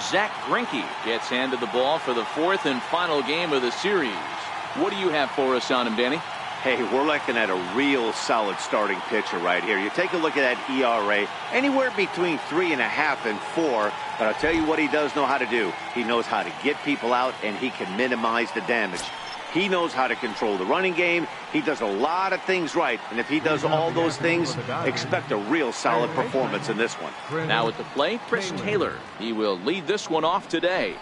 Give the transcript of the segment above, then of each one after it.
Zach Greinke gets handed the ball for the fourth and final game of the series. What do you have for us on him, Danny? Hey, we're looking at a real solid starting pitcher right here. You take a look at that ERA, anywhere between 3.5 and 4. But I'll tell you what he does know how to do. He knows how to get people out, and he can minimize the damage. He knows how to control the running game. He does a lot of things right. And if he does all those things, expect a real solid performance in this one. Now at the plate, Chris Taylor. He will lead this one off today.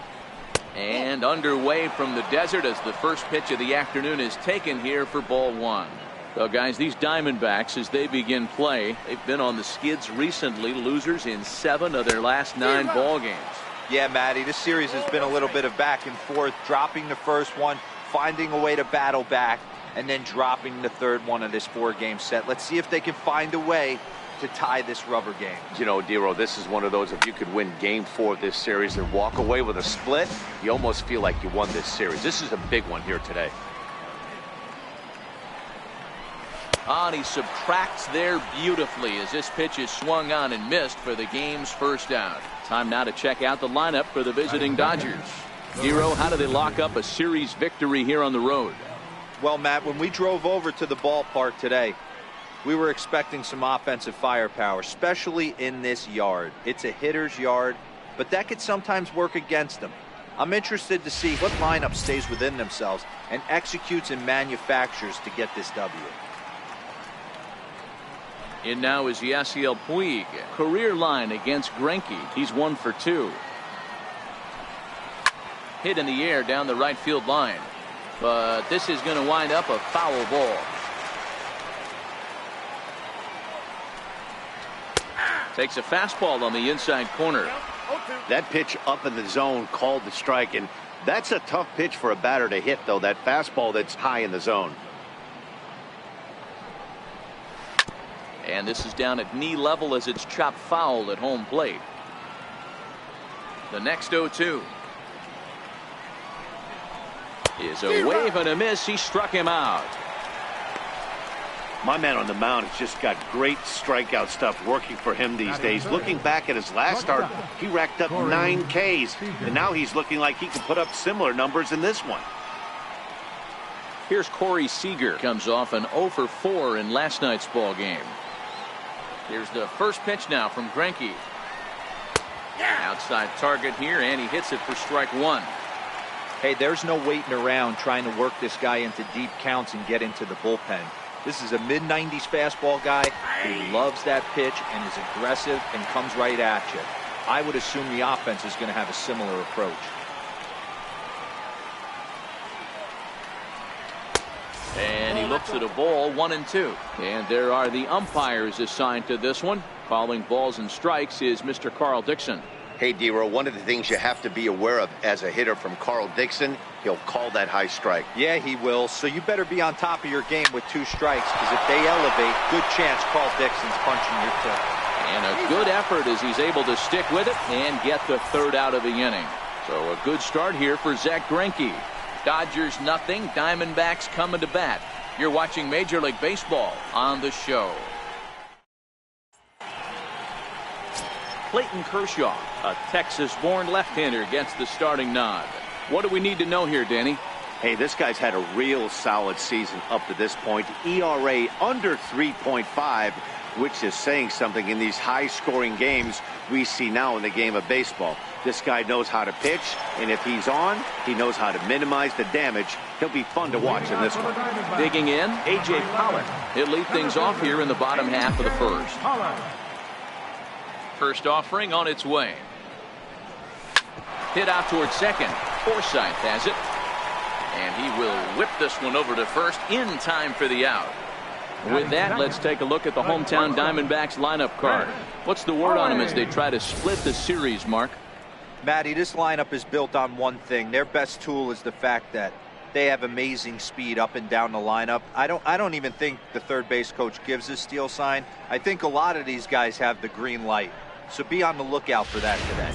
And underway from the desert as the first pitch of the afternoon is taken here for ball one. So guys, these Diamondbacks, as they begin play, they've been on the skids recently, losers in 7 of their last 9 ball games. Yeah, Matty, this series has been a little bit of back and forth, dropping the first one, finding a way to battle back, and then dropping the third one of this 4-game set. Let's see if they can find a way to tie this rubber game. You know, Dero, this is one of those, if you could win game 4 of this series and walk away with a split, you almost feel like you won this series. This is a big one here today. And he subtracts there beautifully as this pitch is swung on and missed for the game's first out. Time now to check out the lineup for the visiting Dodgers. Dero, how do they lock up a series victory here on the road? Well, Matt, when we drove over to the ballpark today, we were expecting some offensive firepower, especially in this yard. It's a hitter's yard, but that could sometimes work against them. I'm interested to see what lineup stays within themselves and executes and manufactures to get this W. In now is Yasiel Puig. Career line against Greinke. He's 1 for 2. Hit in the air down the right field line. But this is going to wind up a foul ball. Takes a fastball on the inside corner. That pitch up in the zone called the strike, and that's a tough pitch for a batter to hit, though, that fastball that's high in the zone. And this is down at knee level as it's chopped foul at home plate. The next 0-2 is a wave and a miss. He struck him out. My man on the mound has just got great strikeout stuff working for him these days. Looking back at his last start, he racked up 9 Ks, and now he's looking like he can put up similar numbers in this one. Here's Corey Seager. Comes off an 0 for 4 in last night's ball game. Here's the first pitch now from Greinke. Outside target here, and he hits it for strike 1. Hey, there's no waiting around trying to work this guy into deep counts and get into the bullpen. This is a mid-90s fastball guy who loves that pitch and is aggressive and comes right at you. I would assume the offense is going to have a similar approach. And he looks at a ball, 1-2. And there are the umpires assigned to this one. Calling balls and strikes is Mr. Carl Dixon. Hey, Dero, one of the things you have to be aware of as a hitter from Carl Dixon, he'll call that high strike. Yeah, he will. So you better be on top of your game with 2 strikes, because if they elevate, good chance Carl Dixon's punching your tip. And a good effort as he's able to stick with it and get the third out of the inning. So a good start here for Zach Greinke. Dodgers nothing, Diamondbacks coming to bat. You're watching Major League Baseball on the show. Clayton Kershaw, a Texas-born left-hander, gets the starting nod. What do we need to know here, Danny? Hey, this guy's had a real solid season up to this point. ERA under 3.5, which is saying something in these high-scoring games we see now in the game of baseball. This guy knows how to pitch, and if he's on, he knows how to minimize the damage. He'll be fun to watch in this one. Digging in, A.J. Pollock. He'll lead things off here in the bottom half of the first. First offering on its way. Hit out towards second. Forsythe has it. And he will whip this one over to first in time for the out. With that, let's take a look at the hometown Diamondbacks lineup card. What's the word on them as they try to split the series, Mark? Matty, this lineup is built on one thing. Their best tool is the fact that they have amazing speed up and down the lineup. I don't even think the third base coach gives a steal sign. I think a lot of these guys have the green light. So be on the lookout for that today.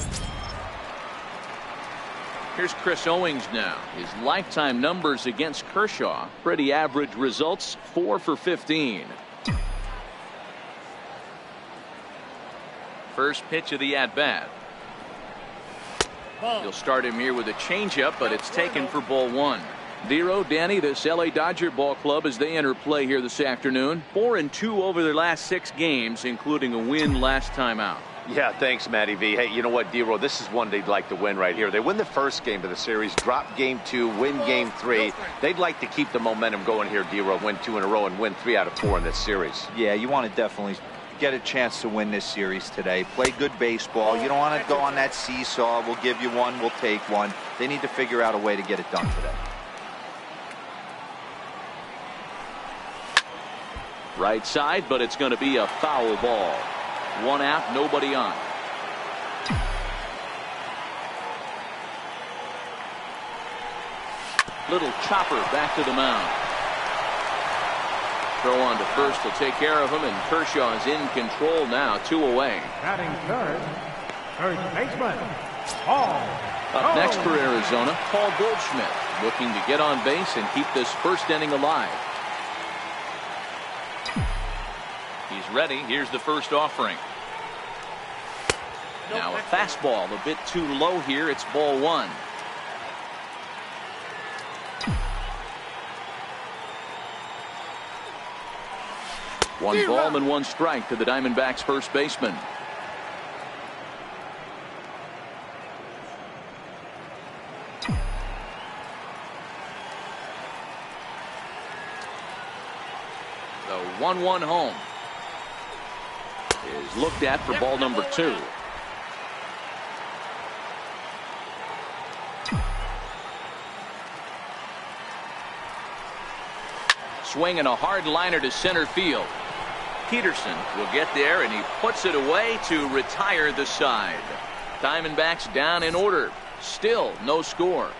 Here's Chris Owings now. His lifetime numbers against Kershaw. Pretty average results, 4 for 15. First pitch of the at-bat. You'll start him here with a changeup, but it's taken for ball 1. Zero, Danny, this LA Dodger ball club as they enter play here this afternoon. 4-2 over their last 6 games, including a win last time out. Yeah, thanks, Matty V. Hey, you know what, D-Row, this is one they'd like to win right here. They win the first game of the series, drop game 2, win game 3. They'd like to keep the momentum going here, D-Row, win 2 in a row and win 3 out of 4 in this series. Yeah, you want to definitely get a chance to win this series today. Play good baseball. You don't want to go on that seesaw. We'll give you one, we'll take one. They need to figure out a way to get it done today. Right side, but it's going to be a foul ball. 1 out, nobody on. Little chopper back to the mound. Throw on to first will take care of him, and Kershaw is in control now, 2 away. Batting third baseman, Paul. Up next for Arizona, Paul Goldschmidt, looking to get on base and keep this first inning alive. He's ready. Here's the first offering. Now a fastball a bit too low here. It's ball 1. One ball and 1 strike to the Diamondbacks first baseman. The 1-1 home is looked at for ball number 2. Swinging a hard liner to center field. Peterson will get there, and he puts it away to retire the side. Diamondbacks down in order. Still no score.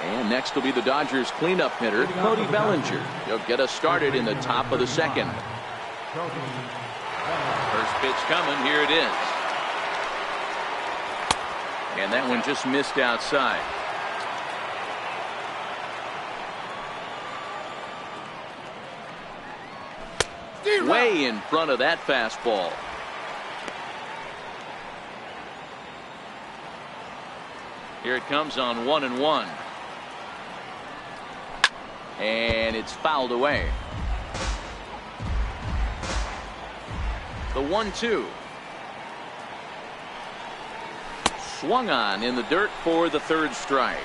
And next will be the Dodgers cleanup hitter, Cody Bellinger. He'll get us started in the top of the second. First pitch coming. Here it is. And that one just missed outside. Way in front of that fastball. Here it comes on 1-1. And it's fouled away. The 1-2. Swung on in the dirt for the third strike.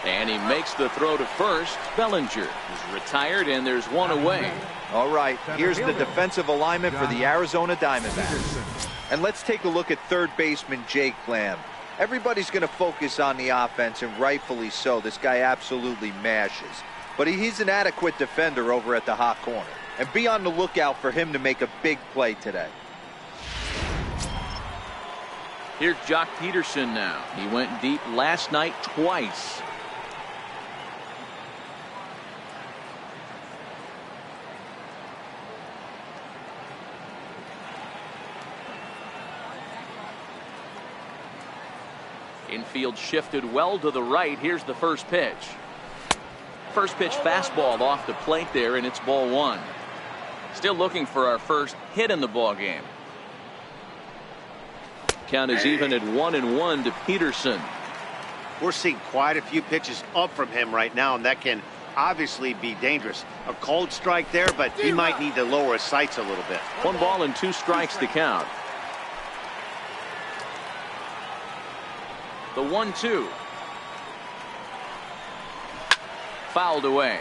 And he makes the throw to first. Bellinger is retired, and there's 1 away. All right, here's the defensive alignment for the Arizona Diamondbacks. And let's take a look at third baseman Jake Lamb. Everybody's going to focus on the offense, and rightfully so. This guy absolutely mashes. But he's an adequate defender over at the hot corner. And be on the lookout for him to make a big play today. Here's Jock Peterson now. He went deep last night twice. Infield shifted well to the right. Here's the first pitch. First pitch fastball off the plate there, and it's ball 1. Still looking for our first hit in the ball game. Count is even at 1-1 to Peterson. We're seeing quite a few pitches up from him right now, and that can obviously be dangerous. A cold strike there, but he might need to lower his sights a little bit. 1 ball and 2 strikes to count. The 1-2. Fouled away.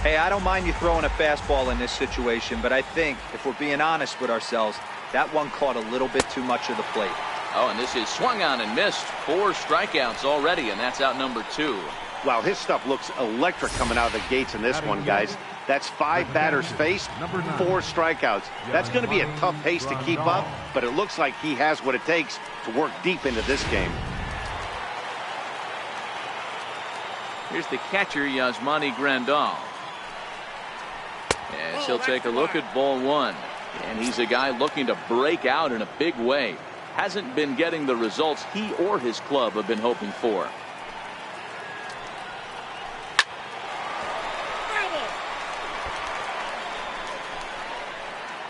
Hey, I don't mind you throwing a fastball in this situation, but I think, if we're being honest with ourselves, that one caught a little bit too much of the plate. Oh, and this is swung on and missed. 4 strikeouts already, and that's out number 2. Wow, his stuff looks electric coming out of the gates in this one, guys. That's 5 batters faced, 4 strikeouts. That's going to be a tough pace to keep up, but it looks like he has what it takes to work deep into this game. Here's the catcher, Yasmani Grandal. As he'll take a look at ball 1. And he's a guy looking to break out in a big way. Hasn't been getting the results he or his club have been hoping for.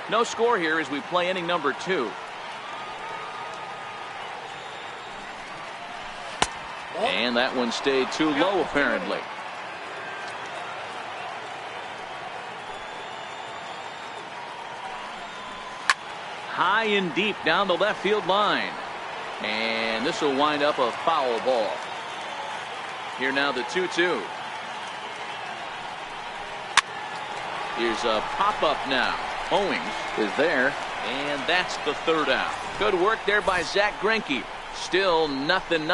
No score here as we play inning number 2. And that one stayed too low apparently. High and deep down the left field line. And this will wind up a foul ball. Here now the 2-2. Here's a pop-up now. Owings is there, and that's the 3rd out. Good work there by Zach Greinke. Still nothing.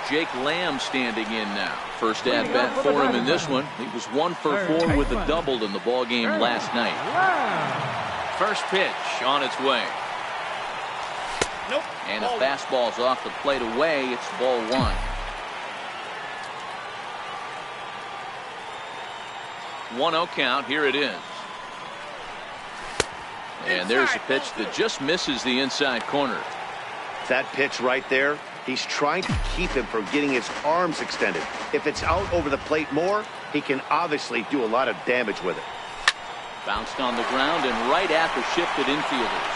Jake Lamb standing in now. First at bat for him in this one. He was 1 for 4 with a double in the ball game last night. First pitch on its way. Nope. And a fastball's off the plate away. It's ball 1. 1-0 count. Here it is. And there's a pitch that just misses the inside corner. That pitch right there, he's trying to keep him from getting his arms extended. If it's out over the plate more, he can obviously do a lot of damage with it. Bounced on the ground and right at the shifted infielders.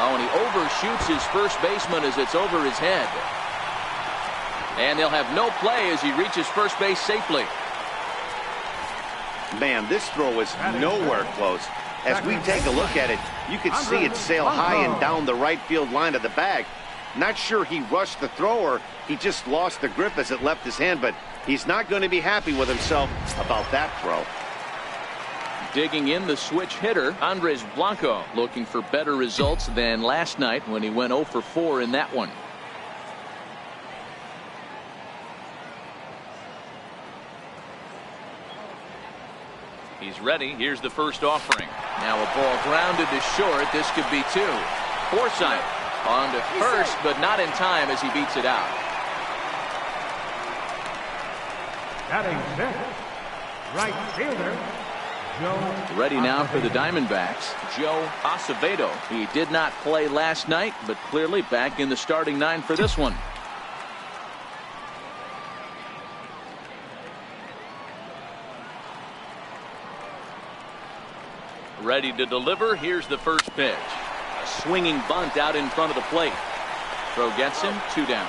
Oh, and he overshoots his first baseman as it's over his head. And they'll have no play as he reaches first base safely. Man, this throw is nowhere close. As we take a look at it, you can see it sail high and down the right field line of the bag. Not sure he rushed the throw or he just lost the grip as it left his hand, but he's not going to be happy with himself about that throw. Digging in the switch hitter, Andres Blanco, looking for better results than last night when he went 0 for 4 in that one. He's ready. Here's the first offering. Now a ball grounded to short. This could be 2. Forsythe on to first, but not in time as he beats it out. Batting 6th, right fielder, Joe. Ready now for the Diamondbacks, Joe Acevedo. He did not play last night, but clearly back in the starting 9 for this one. Ready to deliver. Here's the first pitch. A swinging bunt out in front of the plate. Throw gets him. 2 down.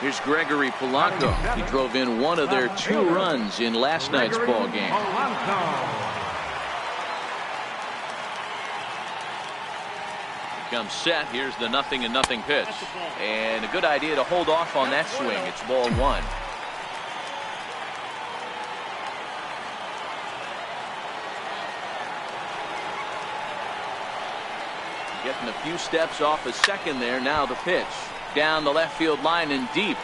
Here's Gregory Polanco. He drove in one of their 2 runs in last night's ball game. Comes set. Here's the 0-0 pitch. And a good idea to hold off on that swing. It's ball 1. Getting a few steps off a second there. Now the pitch. Down the left field line and deep.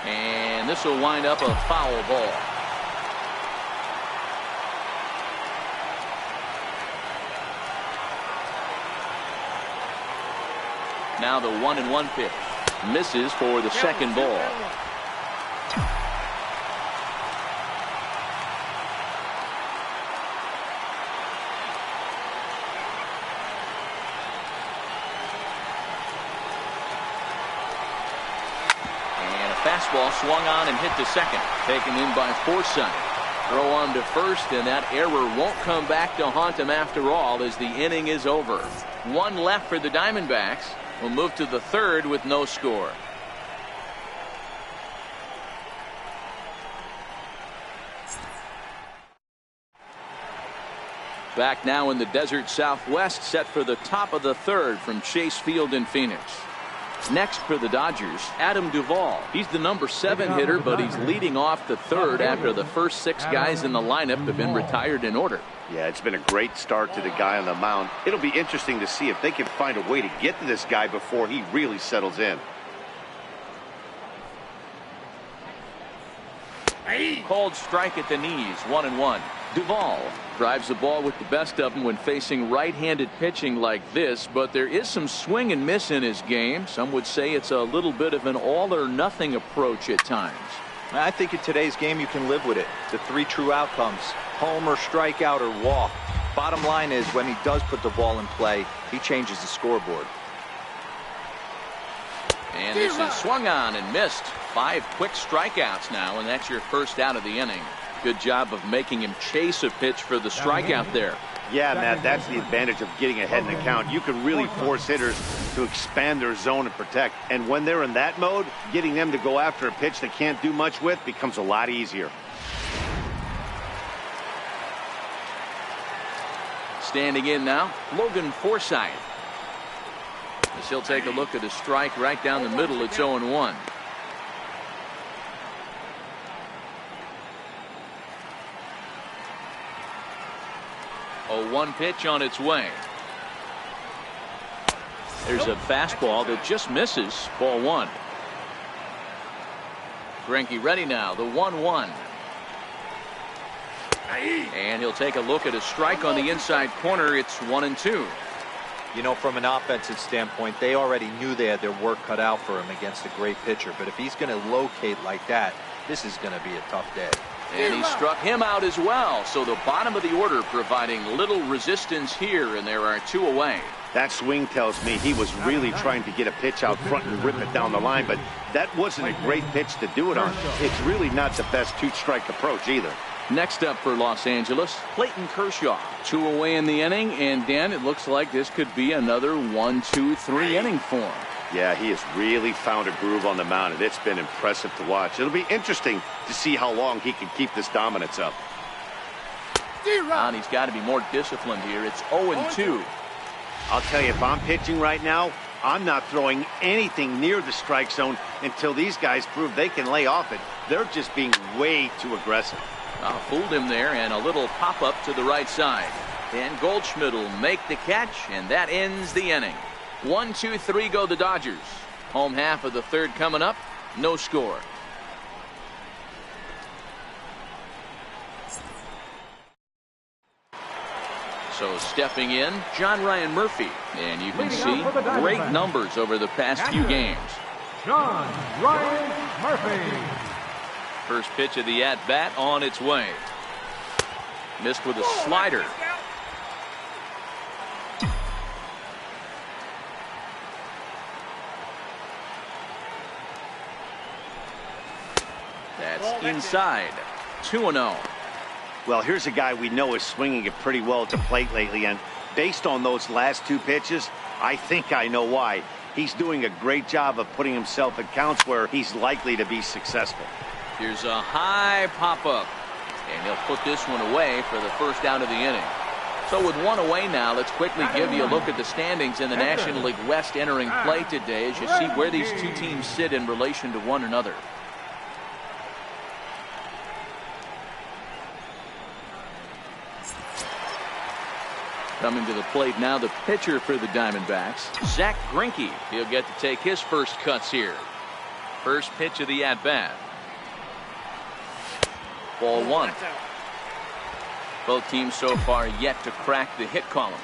And this will wind up a foul ball. Now the 1-1 pitch. Misses for the second ball. Fastball swung on and hit to second. Taken in by Forsythe. Throw on to first, and that error won't come back to haunt him after all as the inning is over. 1 left for the Diamondbacks. We'll move to the 3rd with no score. Back now in the desert Southwest, set for the top of the 3rd from Chase Field in Phoenix. Next for the Dodgers, Adam Duvall. He's the number 7 hitter, but he's leading off the 3rd after the first 6 guys in the lineup have been retired in order. Yeah, it's been a great start to the guy on the mound. It'll be interesting to see if they can find a way to get to this guy before he really settles in. Cold strike at the knees, 1-1. Duvall drives the ball with the best of them when facing right-handed pitching like this, but there is some swing and miss in his game. Some would say it's a little bit of an all-or-nothing approach at times. I think in today's game you can live with it. The 3 true outcomes: homer, strikeout, or walk. Bottom line is, when he does put the ball in play, he changes the scoreboard. And this is swung on and missed. 5 quick strikeouts now, and that's your first out of the inning. Good job of making him chase a pitch for the strikeout there. Yeah, Matt, that's the advantage of getting ahead in the count. You can really force hitters to expand their zone and protect. And when they're in that mode, getting them to go after a pitch they can't do much with becomes a lot easier. Standing in now, Logan Forsythe. As he'll take a look at a strike right down the middle. It's 0-1. 0-1 pitch on its way. There's a fastball that just misses. Ball 1. Greinke ready now. The 1-1. And he'll take a look at a strike on the inside corner. It's 1-2. You know, from an offensive standpoint, they already knew they had their work cut out for him against a great pitcher. But if he's going to locate like that, this is going to be a tough day. And he struck him out as well. So the bottom of the order providing little resistance here, and there are 2 away. That swing tells me he was really trying to get a pitch out front and rip it down the line, but that wasn't a great pitch to do it on. It's really not the best 2-strike approach either. Next up for Los Angeles, Clayton Kershaw. 2 away in the inning, and Dan, it looks like this could be another 1-2-3 inning for him. Yeah, he has really found a groove on the mound, and it's been impressive to watch. It'll be interesting to see how long he can keep this dominance up. And he's got to be more disciplined here. It's 0-2. I'll tell you, if I'm pitching right now, I'm not throwing anything near the strike zone until these guys prove they can lay off it. They're just being way too aggressive. Fooled him there, and a little pop-up to the right side. And Goldschmidt will make the catch, and that ends the inning. 1-2-3 go the Dodgers. Home half of the third coming up. No score. So stepping in, John Ryan Murphy. And you can see great numbers over the past few games. John Ryan Murphy. First pitch of the at-bat on its way. Missed with a slider. That's inside. 2-0. Well, here's a guy we know is swinging it pretty well at the plate lately, and based on those last 2 pitches, I think I know why. He's doing a great job of putting himself in counts where he's likely to be successful. Here's a high pop-up, and he'll put this one away for the first out of the inning. So with 1 away now, let's quickly give you a look at the standings in the National League West entering play today as you see where these 2 teams sit in relation to one another. Coming to the plate now, the pitcher for the Diamondbacks, Zach Greinke. He'll get to take his first cuts here. First pitch of the at-bat. Ball 1. Both teams so far yet to crack the hit column.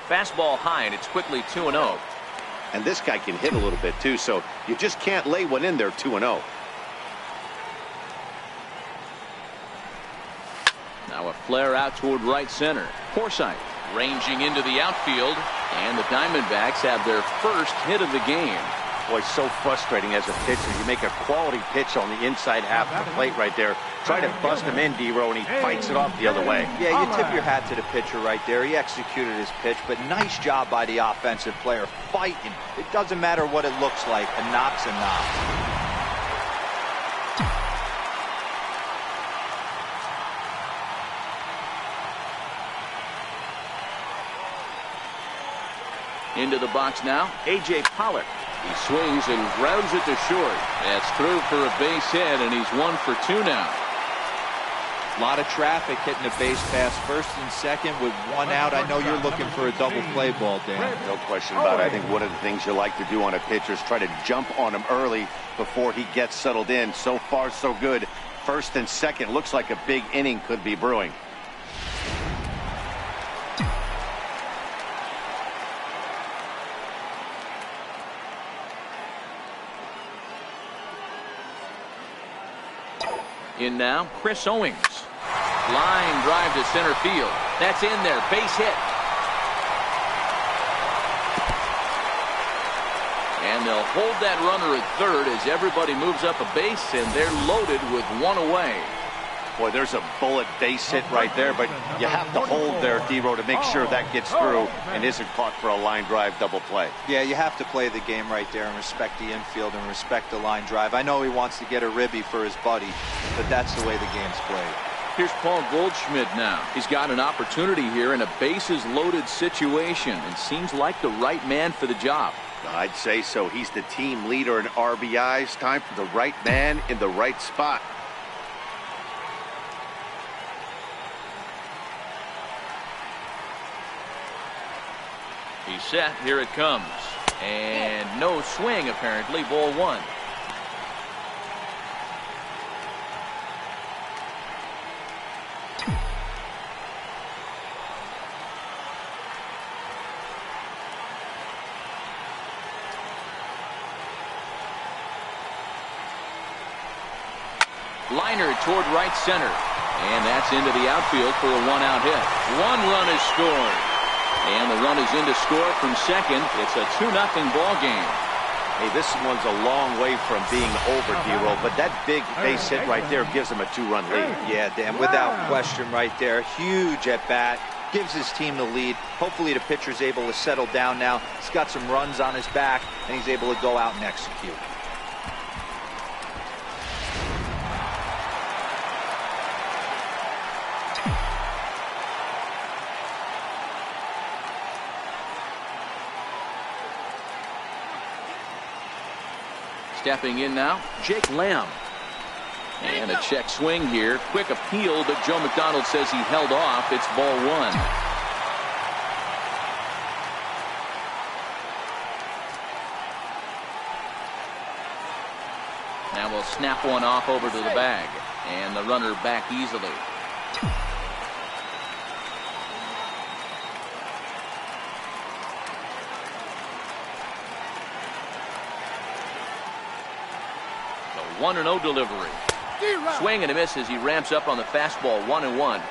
Fastball high, and it's quickly 2-0. And this guy can hit a little bit too, so you just can't lay one in there 2-0. Now a flare out toward right center. Forsythe ranging into the outfield, and the Diamondbacks have their first hit of the game. Boy, so frustrating as a pitcher. You make a quality pitch on the inside half of the plate right there. Try to bust him in, D-Row, and he fights it off the other way. Yeah, you tip your hat to the pitcher right there. He executed his pitch, but nice job by the offensive player fighting. It doesn't matter what it looks like. A knock's a knock. Into the box now, A.J. Pollock. He swings and grounds it to short. That's through for a base hit, and he's 1 for 2 now. A lot of traffic hitting the base pass first and second with 1 out. I know you're looking for a double play ball, Dan. No question about it. I think one of the things you like to do on a pitcher is try to jump on him early before he gets settled in. So far, so good. First and second, looks like a big inning could be brewing. In now, Chris Owings. Line drive to center field. That's in there. Base hit. they'll hold that runner at third as everybody moves up a base, and they're loaded with one away. Boy, there's a bullet base hit right there, but you have to hold there, D-Row, to make sure that gets through and isn't caught for a line drive double play. Yeah, you have to play the game right there and respect the infield and respect the line drive. I know he wants to get a ribby for his buddy, but that's the way the game's played. Here's Paul Goldschmidt now. He's got an opportunity here in a bases-loaded situation and seems like the right man for the job. I'd say so. He's the team leader in RBIs. Time for the right man in the right spot. He's set. Here it comes. And no swing, apparently. Ball one. Liner toward right center. And that's into the outfield for a one-out hit. One run is scored. And the run is in to score from second. It's a 2-0 ball game. Hey, this one's a long way from being over, D-Roll, but that big base hit right there gives him a 2-run lead. Yeah, Dan, without question right there. Huge at bat. Gives his team the lead. Hopefully the pitcher's able to settle down now. He's got some runs on his back, and he's able to go out and execute. Stepping in now, Jake Lamb. And a check swing here. Quick appeal, but Joe McDonald says he held off. It's ball one. Now we'll snap one off over to the bag. And the runner back easily. The 1-0 delivery. Swing and a miss as he ramps up on the fastball. 1-1.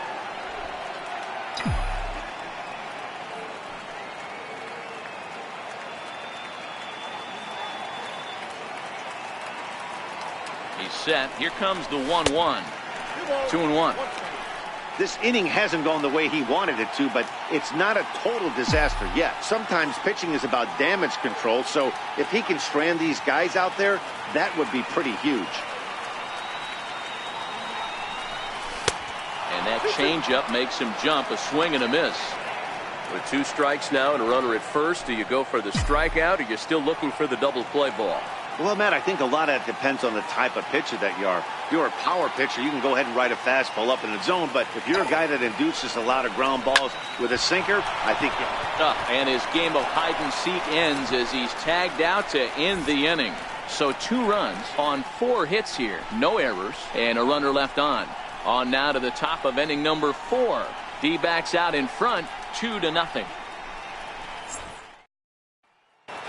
He's set. Here comes the 1-1. 2-1. This inning hasn't gone the way he wanted it to, but it's not a total disaster yet. Sometimes pitching is about damage control, so if he can strand these guys out there, that would be pretty huge. And that changeup makes him jump. A swing and a miss. With 2 strikes now and a runner at first, do you go for the strikeout, or you're still looking for the double play ball? Well, Matt, I think a lot of that depends on the type of pitcher that you are. If you're a power pitcher, you can go ahead and ride a fastball up in the zone. But if you're a guy that induces a lot of ground balls with a sinker, I think and his game of hide and seek ends as he's tagged out to end the inning. So 2 runs on 4 hits here. No errors and a runner left on. On now to the top of inning number 4. D-backs out in front, 2-0.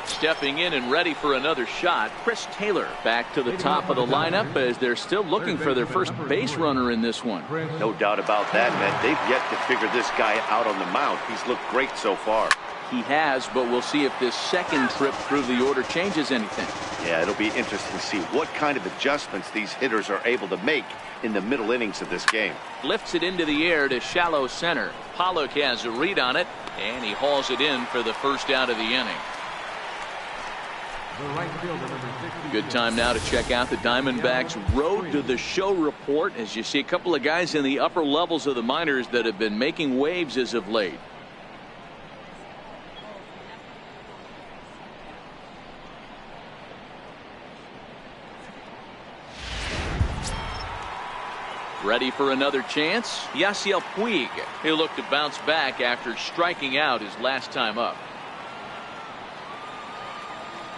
Stepping in and ready for another shot, Chris Taylor back to the top of the lineup as they're still looking for their first base runner in this one. No doubt about that, man. They've yet to figure this guy out on the mound. He's looked great so far. He has, but we'll see if this second trip through the order changes anything. Yeah, it'll be interesting to see what kind of adjustments these hitters are able to make in the middle innings of this game. Lifts it into the air to shallow center. Pollock has a read on it, and he hauls it in for the first out of the inning. Good time now to check out the Diamondbacks Road to the Show report as you see a couple of guys in the upper levels of the minors that have been making waves as of late. Ready for another chance? Yasiel Puig. He'll look to bounce back after striking out his last time up.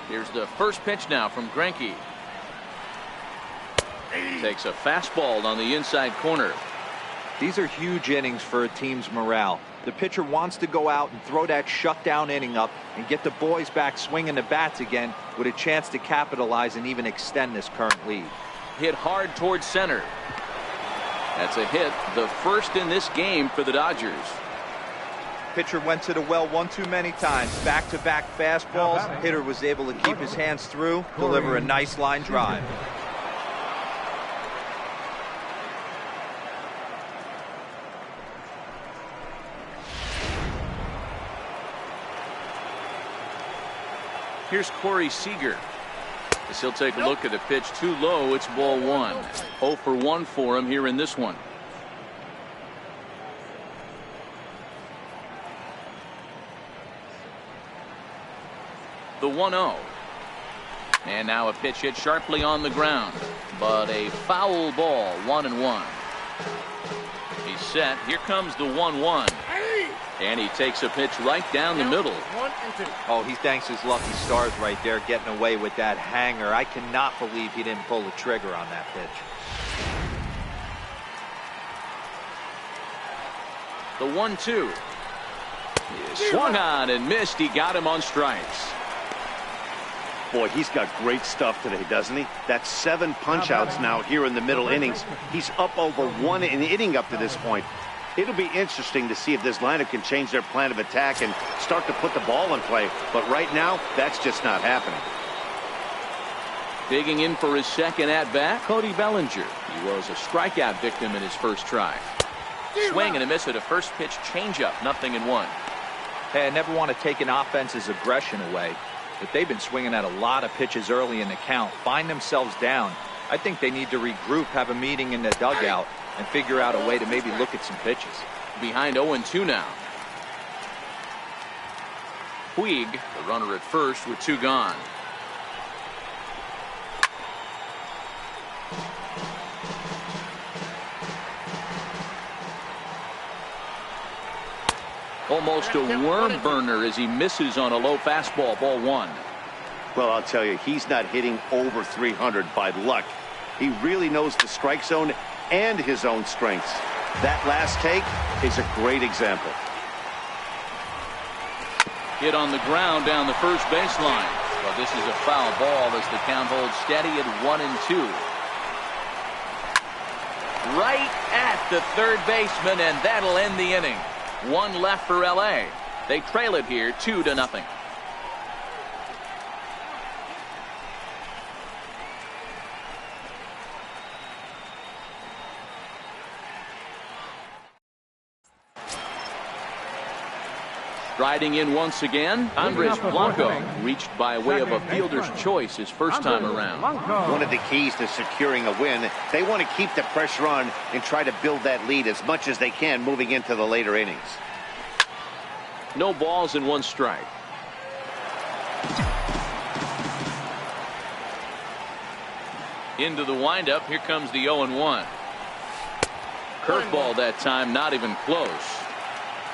Here's the first pitch now from Greinke. Takes a fastball on the inside corner. These are huge innings for a team's morale. The pitcher wants to go out and throw that shutdown inning up and get the boys back swinging the bats again with a chance to capitalize and even extend this current lead. Hit hard towards center. That's a hit, the first in this game for the Dodgers. Pitcher went to the well one too many times. Back-to-back fastballs. Hitter was able to keep his hands through, deliver a nice line drive. Here's Corey Seager. As he'll take a look at the pitch too low. It's ball one. 0 for 1 for him here in this one. The 1-0. And now a pitch hit sharply on the ground. But a foul ball. 1-1. He's set. Here comes the 1-1. And he takes a pitch right down the middle. Oh, he thanks his lucky stars right there, getting away with that hanger. I cannot believe he didn't pull the trigger on that pitch. The 1-2. Swung on and missed. He got him on strikes. Boy, he's got great stuff today, doesn't he? That's 7 punch-outs now here in the middle innings. He's up over 1 an inning up to this point. It'll be interesting to see if this lineup can change their plan of attack and start to put the ball in play. But right now, that's just not happening. Digging in for his second at-bat, Cody Bellinger. He was a strikeout victim in his first try. Swing and a miss at a first pitch changeup. 0-1. Hey, I never want to take an offense's aggression away, but they've been swinging at a lot of pitches early in the count. Find themselves down. I think they need to regroup, have a meeting in the dugout, and figure out a way to maybe look at some pitches. Behind 0-2 now. Puig, the runner at first with 2 gone. Almost a worm burner as he misses on a low fastball. Ball 1. Well, I'll tell you, he's not hitting over 300 by luck. He really knows the strike zone and his own strengths. That last take is a great example. Hit on the ground down the first baseline. Well, this is a foul ball as the count holds steady at 1-2. Right at the third baseman, and that'll end the inning. 1 left for LA. They trail it here 2-0. Riding in once again, Andres Blanco reached by way of a fielder's choice his first time around. One of the keys to securing a win, they want to keep the pressure on and try to build that lead as much as they can moving into the later innings. No balls and 1 strike. Into the windup. Here comes the 0-1. Curveball that time, not even close.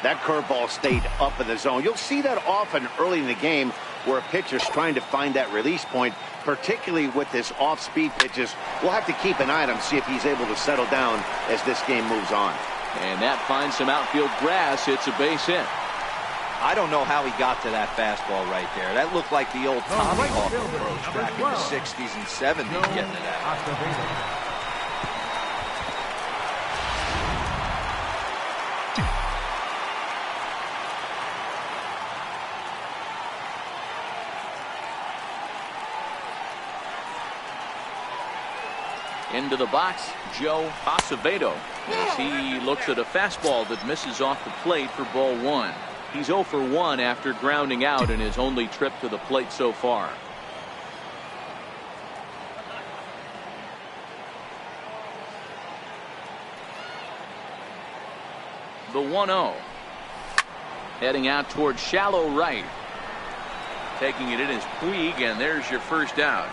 That curveball stayed up in the zone. You'll see that often early in the game where a pitcher's trying to find that release point, particularly with this off-speed pitches. We'll have to keep an eye on him, see if he's able to settle down as this game moves on. And that finds some outfield grass. It's a base hit. I don't know how he got to that fastball right there. That looked like the old Tommy Hawk approach back in the 60s and 70s getting to that. Into the box, Joe Acevedo, as he looks at a fastball that misses off the plate for ball 1. He's 0 for 1 after grounding out in his only trip to the plate so far. The 1-0. Heading out toward shallow right. Taking it in is Puig, and there's your first out.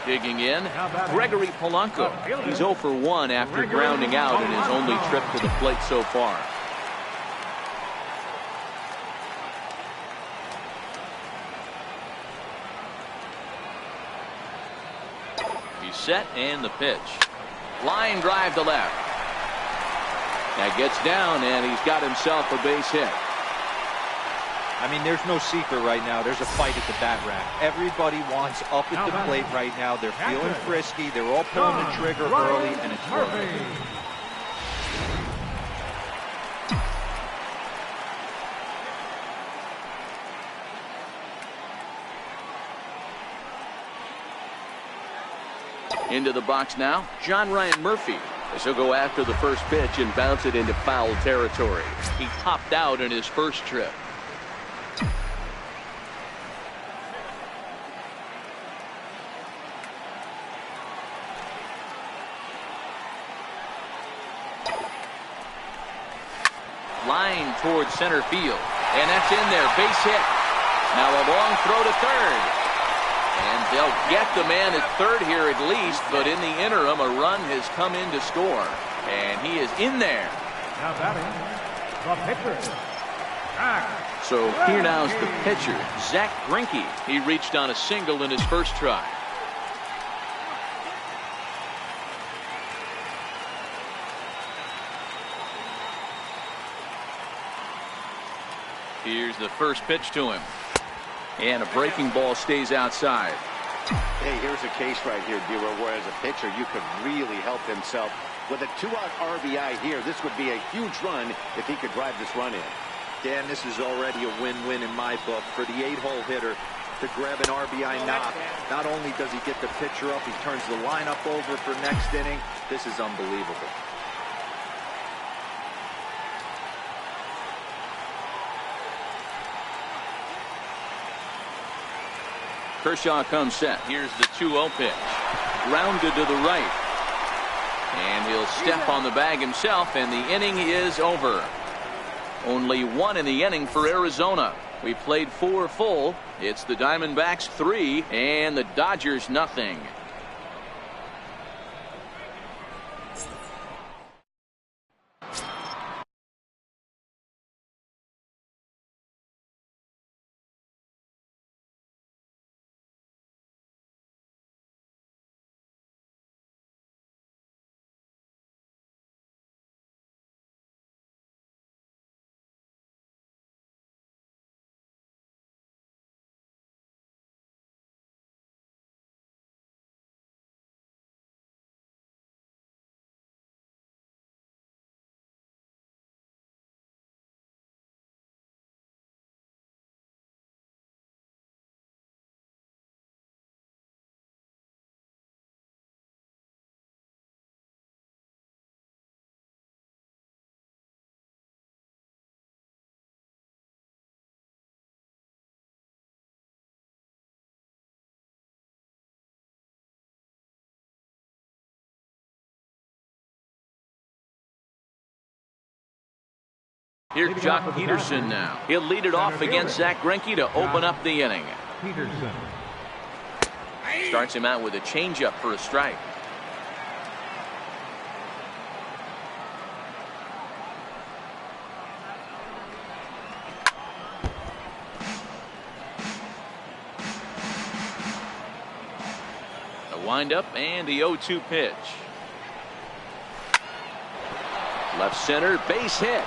Digging in, Gregory Polanco. He's 0 for 1 after grounding out in his only trip to the plate so far. He's set, and the pitch. Line drive to left. That gets down, and he's got himself a base hit. I mean, there's no secret right now. There's a fight at the bat rack. Everybody wants up at the plate right now. They're feeling frisky. They're all pulling the trigger early, and it's working. Into the box now, John Ryan Murphy. As he'll go after the first pitch and bounce it into foul territory. He popped out in his first trip. Line towards center field. And that's in there. Base hit. Now a long throw to third. And they'll get the man at third here at least. But in the interim, a run has come in to score. And he is in there. Now batting, the pitcher, Zach. So here now is the pitcher, Zach Greinke. He reached on a single in his first try. Here's the first pitch to him. And a breaking ball stays outside. Hey, here's a case right here, D-Row, where as a pitcher you could really help himself. With a 2-out RBI here, this would be a huge run if he could drive this run in. Dan, this is already a win-win in my book for the 8-hole hitter to grab an RBI knock. Not only does he get the pitcher up, he turns the lineup over for next inning. This is unbelievable. Kershaw comes set. Here's the 2-0 pitch. Grounded to the right. And he'll step on the bag himself, and the inning is over. Only one in the inning for Arizona. We played 4 full. It's the Diamondbacks 3 and the Dodgers nothing. Here's Jock Peterson now. He'll lead it off against Zach Greinke to open up the inning. Peterson. Starts him out with a changeup for a strike. A windup and the 0-2 pitch. Left center, base hit.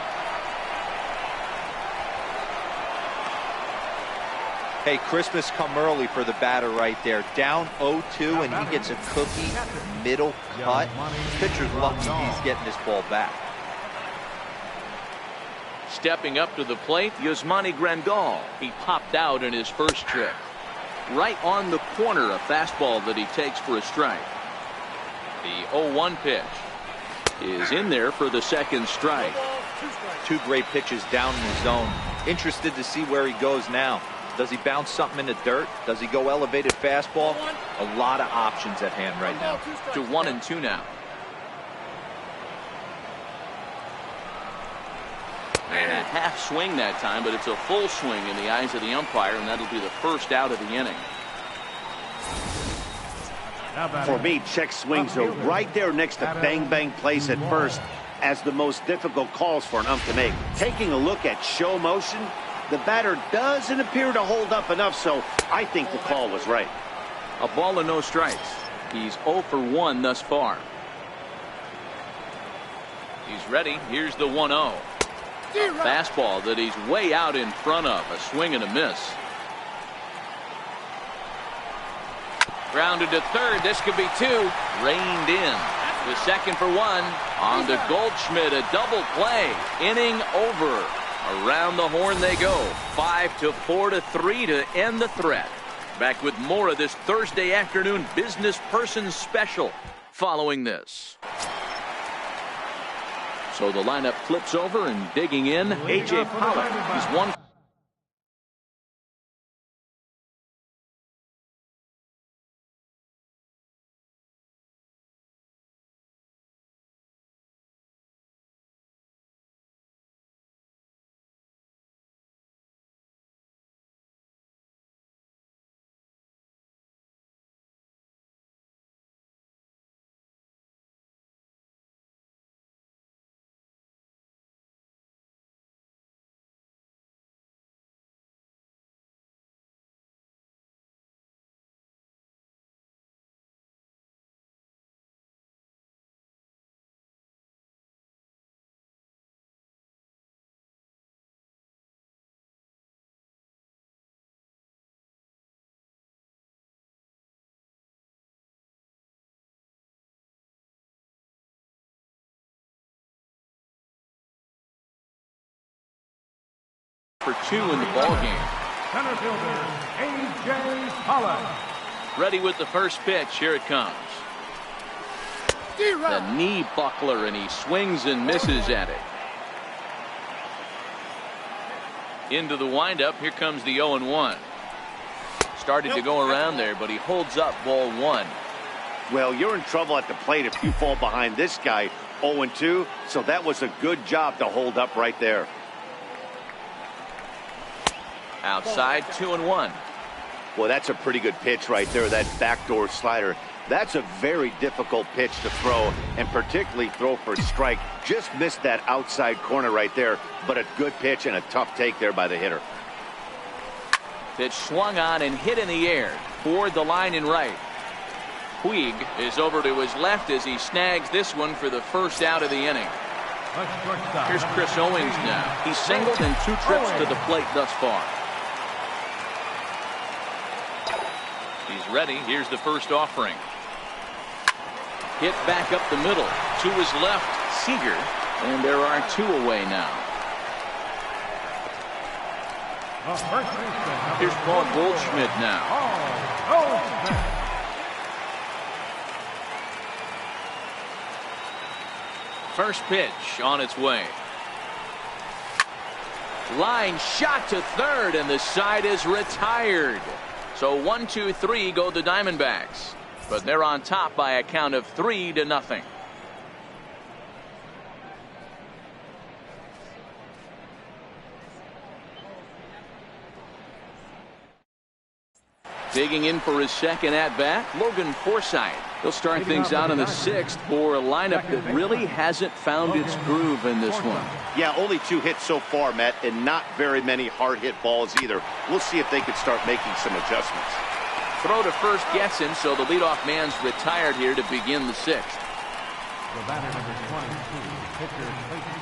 Hey, Christmas come early for the batter right there. Down 0-2, and he gets a cookie middle cut. Pitcher's lucky he's getting this ball back. Stepping up to the plate, Yasmani Grandal. He popped out in his first trip. Right on the corner, a fastball that he takes for a strike. The 0-1 pitch is in there for the second strike. 2 great pitches down in the zone. Interested to see where he goes now. Does he bounce something in the dirt? Does he go elevated fastball? A lot of options at hand right now. To 1-2 now. And a half swing that time, but it's a full swing in the eyes of the umpire, and that'll be the first out of the inning. For me, check swings are right there next to bang bang plays at first as the most difficult calls for an ump to make. Taking a look at show motion, the batter doesn't appear to hold up enough, so I think the call was right. A ball and no strikes. He's 0 for 1 thus far. He's ready. Here's the 1-0. A fastball that he's way out in front of. A swing and a miss. Grounded to third. This could be 2. Reined in. The second for 1. On to Goldschmidt. A double play. Inning over. Around the horn they go. 5-4-3 to end the threat. Back with more of this Thursday afternoon business person special following this. So the lineup flips over and digging in. A.J. Pollock. He's one. For 2 in the ball game. Center fielder, A.J. Pollock. Ready with the first pitch. Here it comes. The knee buckler, and he swings and misses at it. Into the windup. Here comes the 0-1. Started to go around there, but he holds up ball 1. Well, you're in trouble at the plate if you fall behind this guy 0-2, so that was a good job to hold up right there. Outside, 2-1. Well, that's a pretty good pitch right there, that backdoor slider. That's a very difficult pitch to throw, and particularly throw for a strike. Just missed that outside corner right there, but a good pitch and a tough take there by the hitter. Pitch swung on and hit in the air toward the line and right. Puig is over to his left as he snags this one for the first out of the inning. Here's Chris Owings now. He's singled in 2 trips to the plate thus far. He's ready. Here's the first offering. Hit back up the middle. To his left, Seager. And there are 2 away now. Here's Paul Goldschmidt now. First pitch on its way. Line shot to third, and the side is retired. So 1, 2, 3 go the Diamondbacks, but they're on top by a count of 3-0. Digging in for his second at-bat, Logan Forsythe. He'll start things out in the 6th for a lineup that really hasn't found its groove in this one. Yeah, only 2 hits so far, Matt, and not very many hard-hit balls either. We'll see if they can start making some adjustments. Throw to first gets him, so the leadoff man's retired here to begin the 6th.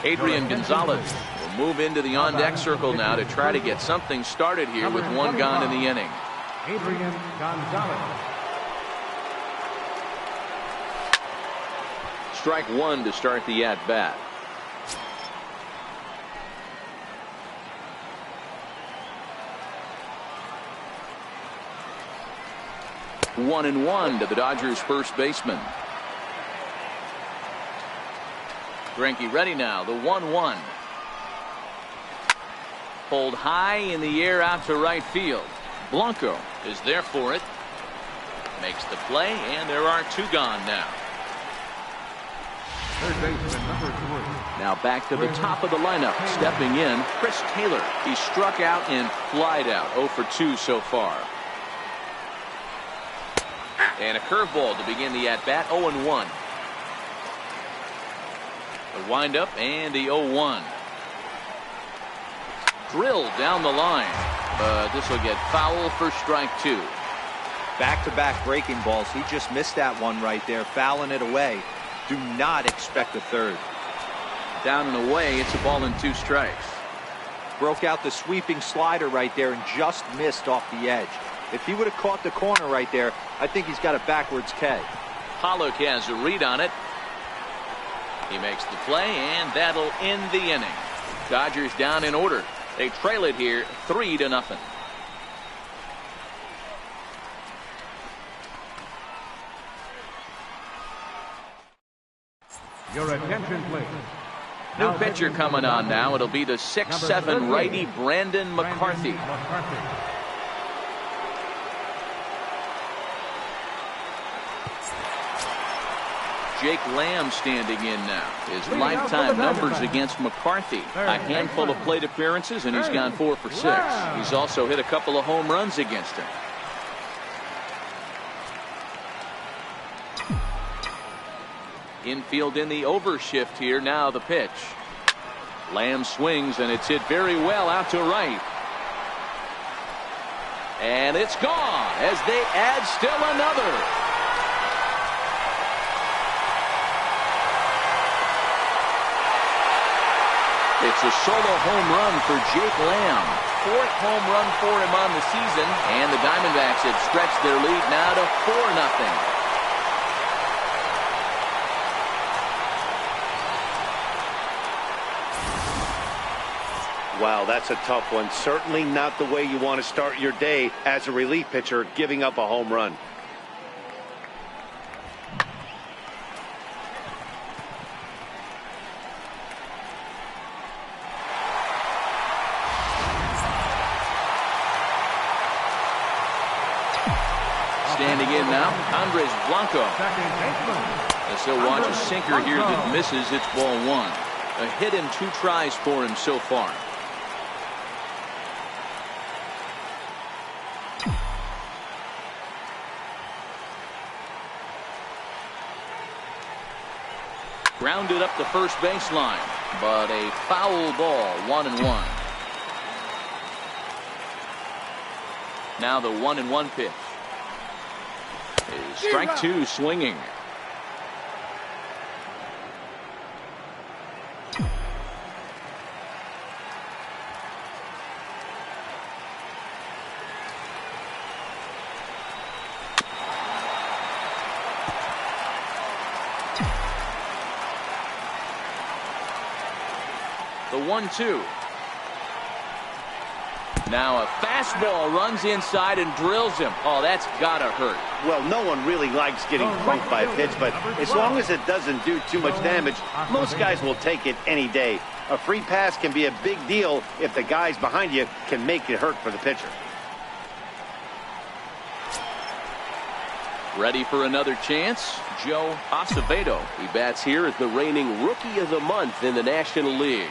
Adrian Gonzalez will move into the on-deck circle now to try to get something started here with 1 gone in the inning. Adrian Gonzalez. Strike 1 to start the at-bat. One and 1 to the Dodgers first baseman. Greinke ready now. The 1-1. Pulled high in the air out to right field. Blanco is there for it. Makes the play, and there are 2 gone now. Third baseman, number 3. Now back to the top of the lineup. Stepping in, Chris Taylor. He struck out and flied out. 0 for 2 so far. And a curveball to begin the at-bat. 0-1. The windup and the 0-1. Drilled down the line. But this will get foul for strike 2. Back-to-back breaking balls. He just missed that one right there, fouling it away. Do not expect a third. Down and away, it's a ball and 2 strikes. Broke out the sweeping slider right there and just missed off the edge. If he would have caught the corner right there, I think he's got a backwards K. Pollock has a read on it. He makes the play, and that'll end the inning. Dodgers down in order. They trail it here 3-0. Your attention, please. New pitcher coming on now. It'll be the 6'7" righty Brandon McCarthy. Jake Lamb standing in now. His lifetime numbers against McCarthy: a handful of plate appearances, and he's gone 4 for 6. He's also hit a couple of home runs against him. Infield in the overshift here. Now the pitch. Lamb swings, and it's hit very well out to right. And it's gone as they add still another. It's a solo home run for Jake Lamb. 4th home run for him on the season, and the Diamondbacks have stretched their lead now to 4-0. Wow, that's a tough one. Certainly not the way you want to start your day as a relief pitcher, giving up a home run. Standing in now, Andres Blanco. As he'll watch a sinker here that misses. It's ball 1. A hit in 2 tries for him so far. Grounded up the first baseline, but a foul ball. 1-1. Now the 1-1 pitch. Strike 2 swinging. The 1-2. Now a fastball runs inside and drills him. Oh, that's gotta hurt. Well, no one really likes getting punked by a pitch, but as long as it doesn't do too much damage, most guys will take it any day. A free pass can be a big deal if the guys behind you can make it hurt for the pitcher. Ready for another chance? Joe Acevedo. He bats here as the reigning Rookie of the Month in the National League.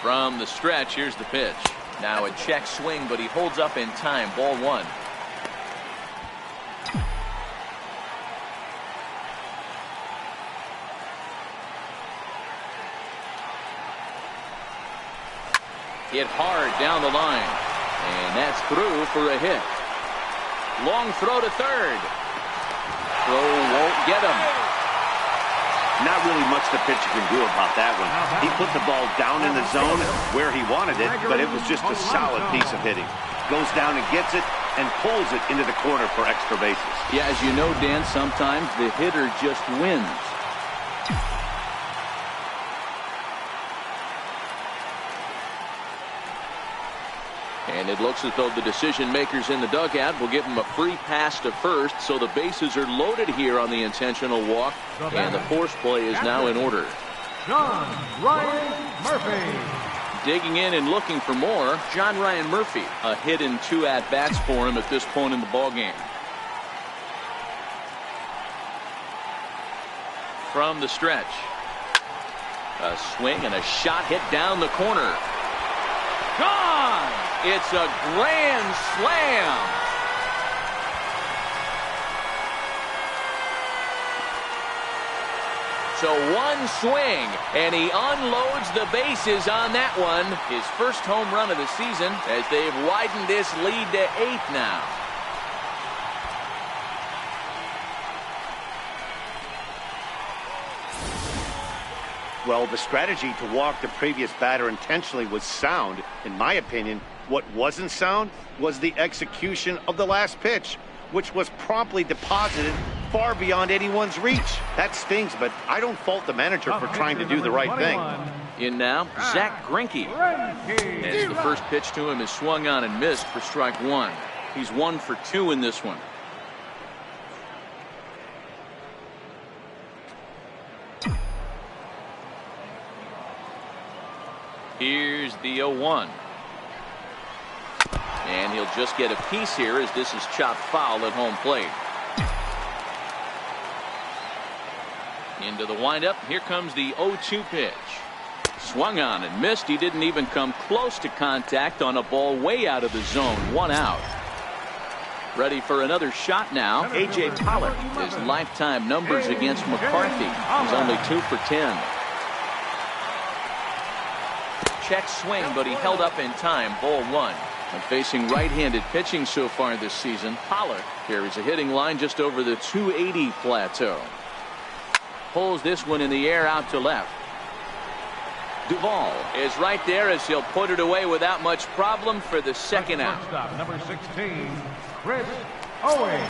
From the stretch, here's the pitch. Now a check swing, but he holds up in time. Ball 1. Hit hard down the line. And that's through for a hit. Long throw to third. Throw won't get him. Not really much the pitcher can do about that one. He put the ball down in the zone where he wanted it, but it was just a solid piece of hitting. Goes down and gets it and pulls it into the corner for extra bases. Yeah, as you know, Dan, sometimes the hitter just wins. And it looks as though the decision makers in the dugout will give him a free pass to first, so the bases are loaded here on the intentional walk, and the force play is now in order. John Ryan Murphy. Digging in and looking for more, John Ryan Murphy. A hit in 2 at-bats for him at this point in the ballgame. From the stretch. A swing and a shot hit down the corner. Gone! It's a grand slam. So one swing, and he unloads the bases on that one. His first home run of the season, as they've widened this lead to 8 now. Well, the strategy to walk the previous batter intentionally was sound. In my opinion, what wasn't sound was the execution of the last pitch, which was promptly deposited far beyond anyone's reach. That stings, but I don't fault the manager for trying to do the right thing. In now, Zach Greinke. As the first pitch to him is swung on and missed for strike 1. He's 1 for 2 in this one. Here's the 0-1. And he'll just get a piece here as this is chopped foul at home plate. Into the windup. Here comes the 0-2 pitch. Swung on and missed. He didn't even come close to contact on a ball way out of the zone. 1 out. Ready for another shot now. A.J. Pollock. His lifetime numbers against McCarthy. He's only 2 for 10. Check swing, but he held up in time. Ball 1. And facing right-handed pitching so far this season, Pollock carries a hitting line just over the 280 plateau. Pulls this one in the air out to left. Duvall is right there as he'll put it away without much problem for the second out. Stop, number 16, Chris Owings.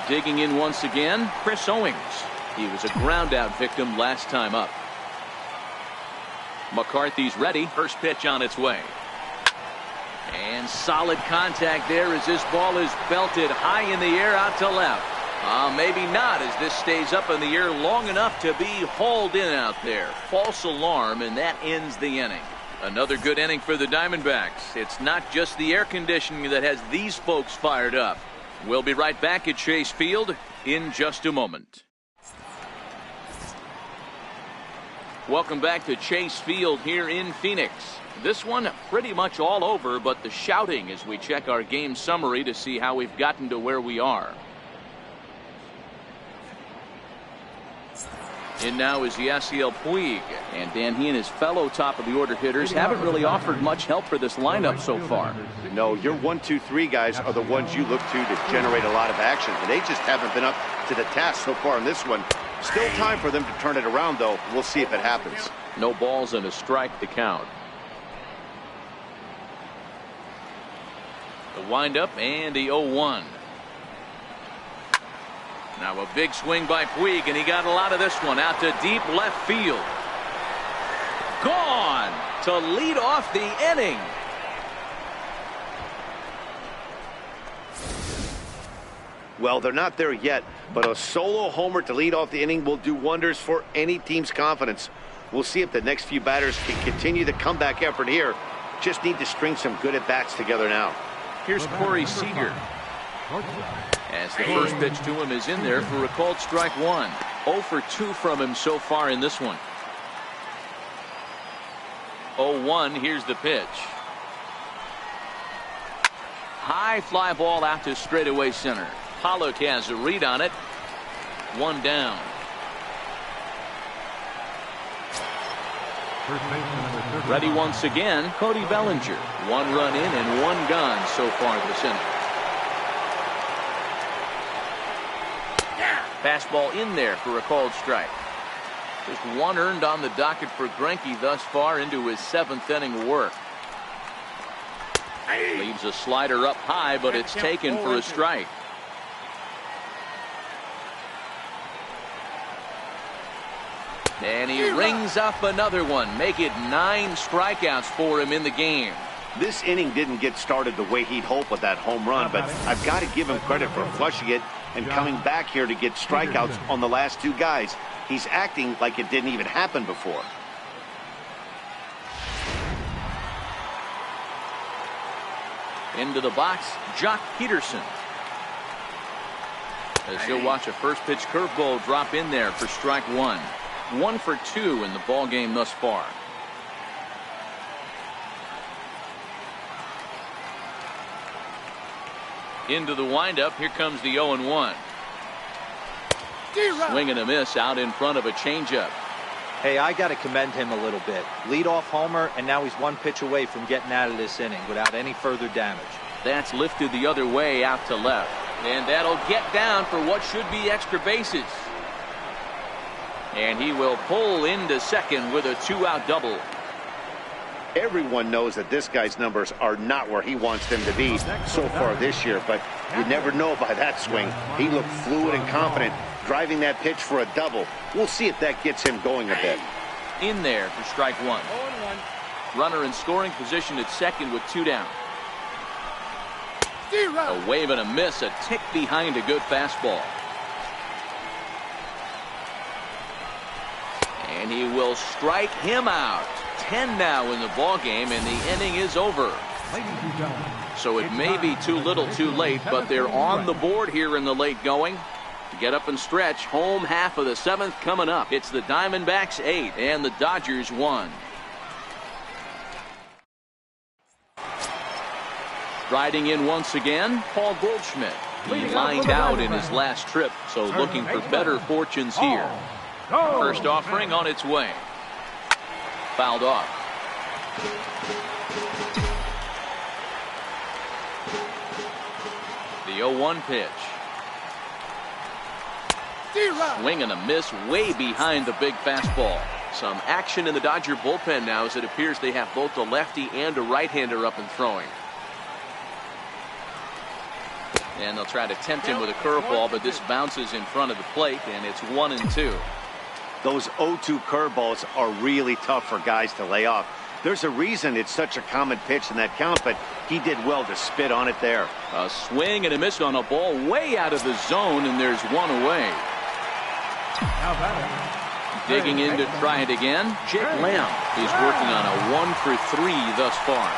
Digging in once again, Chris Owings. He was a ground out victim last time up. McCarthy's ready. First pitch on its way. And solid contact there as this ball is belted high in the air out to left. Maybe not, as this stays up in the air long enough to be hauled in out there. False alarm, and that ends the inning. Another good inning for the Diamondbacks. It's not just the air conditioning that has these folks fired up. We'll be right back at Chase Field in just a moment. Welcome back to Chase Field here in Phoenix. This one pretty much all over, but the shouting as we check our game summary to see how we've gotten to where we are. In now is Yasiel Puig. And Dan, he and his fellow top of the order hitters haven't really offered much help for this lineup so far. No, your 1, 2, 3 guys are the ones you look to generate a lot of action. And they just haven't been up to the task so far in this one. Still time for them to turn it around, though. We'll see if it happens. No balls and a strike to count. The windup and the 0-1. Now a big swing by Puig, and he got a lot of this one out to deep left field. Gone to lead off the inning. Well, they're not there yet, but a solo homer to lead off the inning will do wonders for any team's confidence. We'll see if the next few batters can continue the comeback effort here. Just need to string some good at-bats together now. Here's Corey Seager. As the first pitch to him is in there for a called strike 1. 0 for 2 from him so far in this one. 0-1. Here's the pitch. High fly ball out to straightaway center. Pollock has a read on it. 1 down. Ready once again, Cody Bellinger. 1 run in and 1 gone so far this inning. Fastball in there for a called strike. Just 1 earned on the docket for Greinke thus far into his 7th inning work. Leaves a slider up high, but it's taken for a strike. And he rings up another one. Make it 9 strikeouts for him in the game. This inning didn't get started the way he'd hoped with that home run, but I've got to give him credit for flushing it and coming back here to get strikeouts on the last 2 guys. He's acting like it didn't even happen before. Into the box, Jock Peterson. As you'll watch a first pitch curveball drop in there for strike 1. 1 for 2 in the ball game thus far. Into the windup. Here comes the 0-1. Swing and a miss out in front of a changeup. Hey, I got to commend him a little bit. Leadoff homer, and now he's 1 pitch away from getting out of this inning without any further damage. That's lifted the other way out to left. And that'll get down for what should be extra bases. And he will pull into second with a 2-out double. Everyone knows that this guy's numbers are not where he wants them to be so far this year, but you never know by that swing. He looked fluid and confident, driving that pitch for a double. We'll see if that gets him going a bit. In there for strike 1. Runner in scoring position at second with 2 down. A wave and a miss, a tick behind a good fastball. And And he will strike him out. 10 now in the ball game, and the inning is over. So it may be too little too late, but they're on the board here in the late going. Get up and stretch. Home half of the 7th coming up. It's the Diamondbacks 8 and the Dodgers 1. Riding in once again, Paul Goldschmidt. He lined out in his last trip, so looking for better fortunes here. First offering on its way. Fouled off. The 0-1 pitch. Swing and a miss way behind the big fastball. Some action in the Dodger bullpen now as it appears they have both a lefty and a right-hander up and throwing. And they'll try to tempt him with a curveball, but this bounces in front of the plate, and it's 1-2. Those 0-2 curveballs are really tough for guys to lay off. There's a reason it's such a common pitch in that count, but he did well to spit on it there. A swing and a miss on a ball way out of the zone, and there's one away. Digging in to try it again, Jake Lamb. He's working on a 1 for 3 thus far.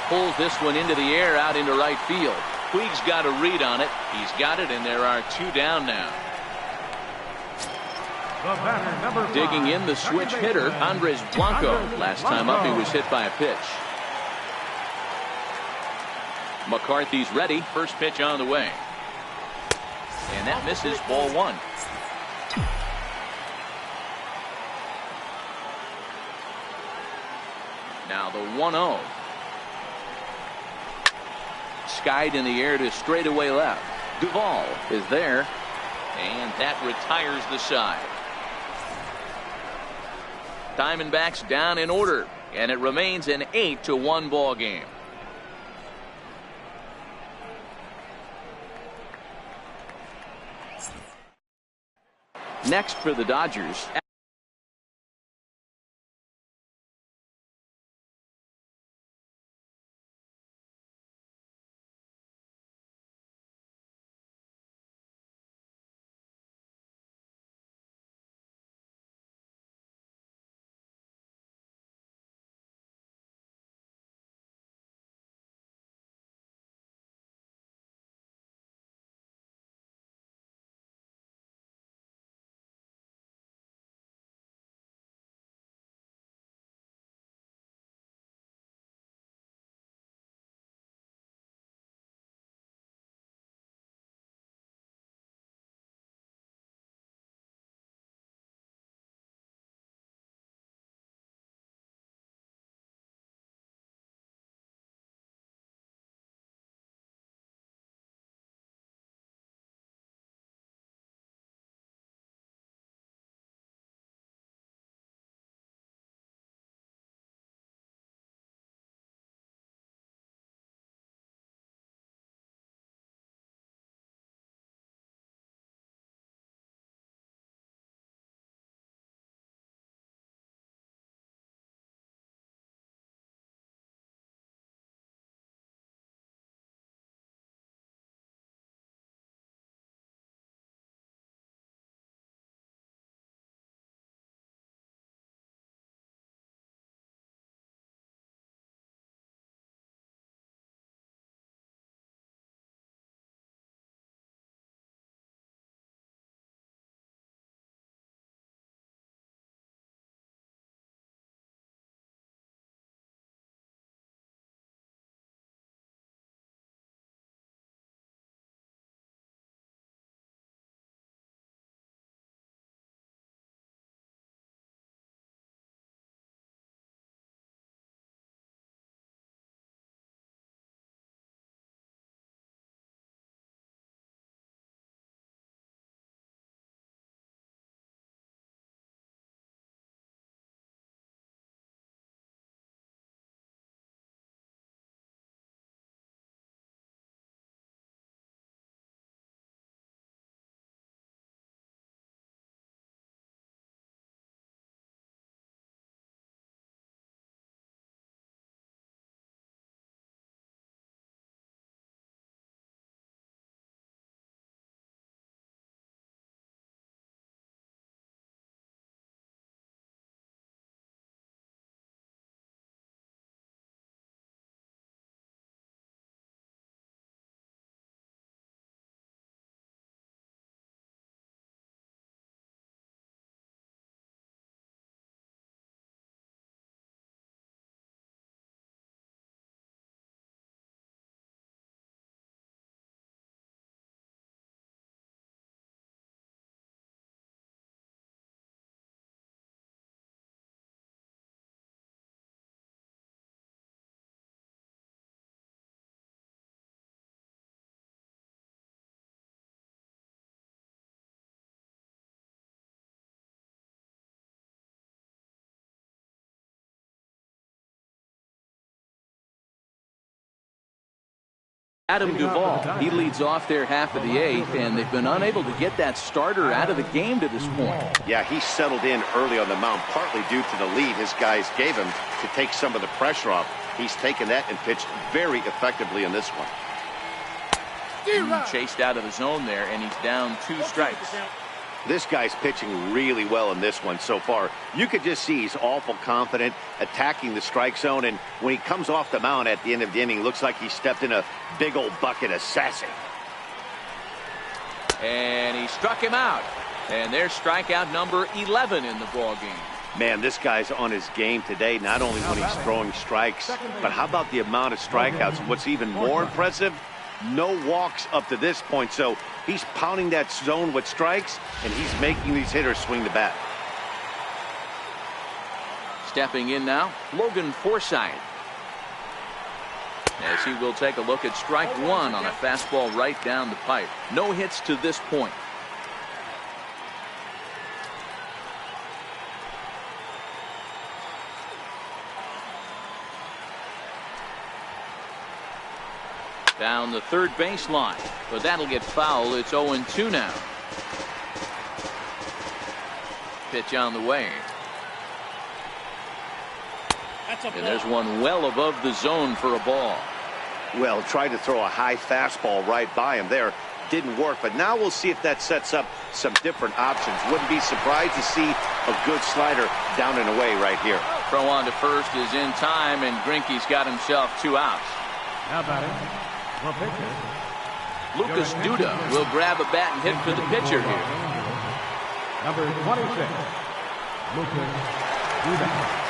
Pulls this one into the air out into right field. Puig's got a read on it. He's got it, and there are 2 down now. Digging in the switch hitter, Andres Blanco. Last time up, he was hit by a pitch. McCarthy's ready. First pitch on the way. And that misses, ball 1. Now the 1-0. Skied in the air to straightaway left. Duvall is there, and that retires the side. Diamondbacks down in order, and it remains an 8-1 ball game. Next for the Dodgers. Adam Duvall, he leads off their half of the eighth, and they've been unable to get that starter out of the game to this point. Yeah, he settled in early on the mound, partly due to the lead his guys gave him to take some of the pressure off. He's taken that and pitched very effectively in this one. Chased out of the zone there, and he's down 2 strikes. This guy's pitching really well in this one so far. You could just see he's awful confident attacking the strike zone, and when he comes off the mound at the end of the inning, looks like he stepped in a big old bucket of sassy. And he struck him out. And there's strikeout number 11 in the ball game. Man, this guy's on his game today, not only when he's throwing strikes, but how about the amount of strikeouts? And what's even more impressive, no walks up to this point. So he's pounding that zone with strikes, and he's making these hitters swing the bat. Stepping in now, Logan Forsythe. As he will take a look at strike 1 on a fastball right down the pipe. No hits to this point. Down the third baseline, but that'll get foul. It's 0-2 now. Pitch on the way. And there's one well above the zone for a ball. Well, tried to throw a high fastball right by him there. Didn't work, but now we'll see if that sets up some different options. Wouldn't be surprised to see a good slider down and away right here. Throw on to first is in time, and Greinke's got himself 2 outs. How about it? For pitcher, Lucas Duda will grab a bat and hit for the pitcher here. number 26, Lucas Duda.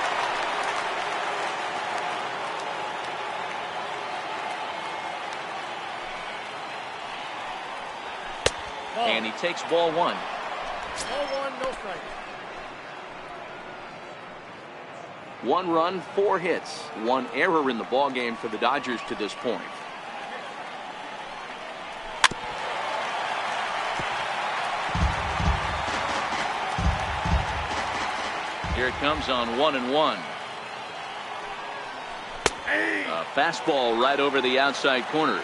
And he takes ball 1. Ball 1, no strike. 1 run, 4 hits, 1 error in the ball game for the Dodgers to this point. Here it comes on 1-1. A fastball right over the outside corner.